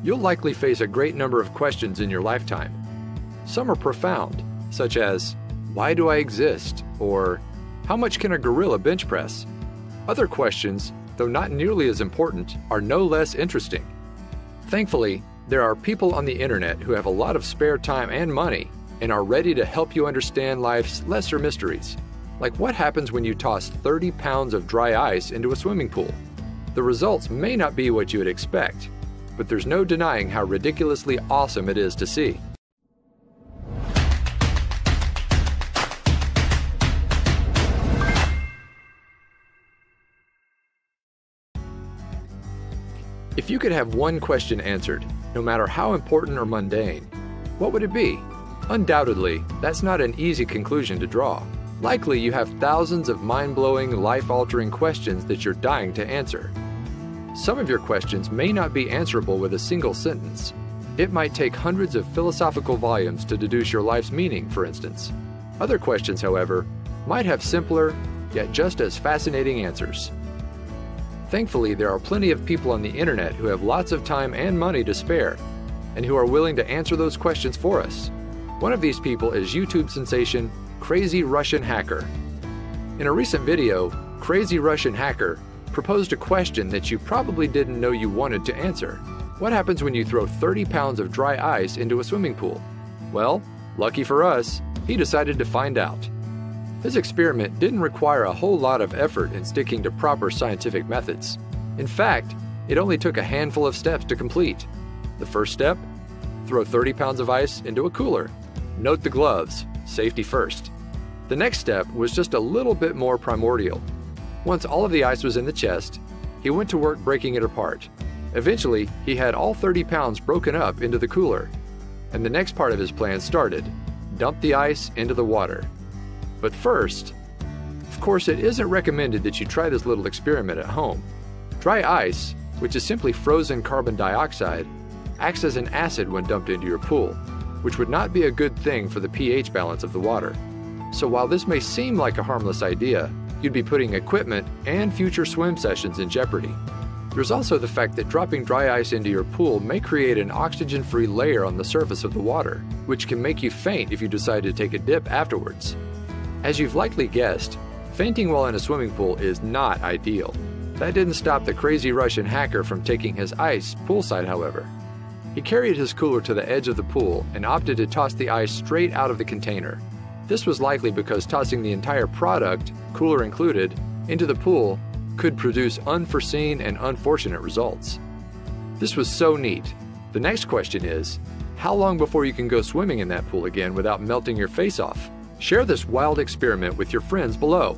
You'll likely face a great number of questions in your lifetime. Some are profound, such as, "Why do I exist?" or "How much can a gorilla bench press?" Other questions, though not nearly as important, are no less interesting. Thankfully, there are people on the internet who have a lot of spare time and money and are ready to help you understand life's lesser mysteries. Like what happens when you toss 30 pounds of dry ice into a swimming pool? The results may not be what you would expect, but there's no denying how ridiculously awesome it is to see. If you could have one question answered, no matter how important or mundane, what would it be? Undoubtedly, that's not an easy conclusion to draw. Likely you have thousands of mind-blowing, life-altering questions that you're dying to answer. Some of your questions may not be answerable with a single sentence. It might take hundreds of philosophical volumes to deduce your life's meaning, for instance. Other questions, however, might have simpler, yet just as fascinating answers. Thankfully, there are plenty of people on the internet who have lots of time and money to spare, and who are willing to answer those questions for us. One of these people is YouTube sensation Crazy Russian Hacker. In a recent video, Crazy Russian Hacker proposed a question that you probably didn't know you wanted to answer. What happens when you throw 30 pounds of dry ice into a swimming pool? Well, lucky for us, he decided to find out. His experiment didn't require a whole lot of effort in sticking to proper scientific methods. In fact, it only took a handful of steps to complete. The first step? Throw 30 pounds of ice into a cooler. Note the gloves, safety first. The next step was just a little bit more primordial. Once all of the ice was in the chest, he went to work breaking it apart. Eventually, he had all 30 pounds broken up into the cooler. And the next part of his plan started. Dump the ice into the water. But first, of course, it isn't recommended that you try this little experiment at home. Dry ice, which is simply frozen carbon dioxide, acts as an acid when dumped into your pool, which would not be a good thing for the pH balance of the water. So while this may seem like a harmless idea, you'd be putting equipment and future swim sessions in jeopardy. There's also the fact that dropping dry ice into your pool may create an oxygen-free layer on the surface of the water, which can make you faint if you decide to take a dip afterwards. As you've likely guessed, fainting while in a swimming pool is not ideal. That didn't stop the Crazy Russian Hacker from taking his ice poolside, however. He carried his cooler to the edge of the pool and opted to toss the ice straight out of the container. This was likely because tossing the entire product, cooler included, into the pool could produce unforeseen and unfortunate results. This was so neat. The next question is, how long before you can go swimming in that pool again without melting your face off? Share this wild experiment with your friends below.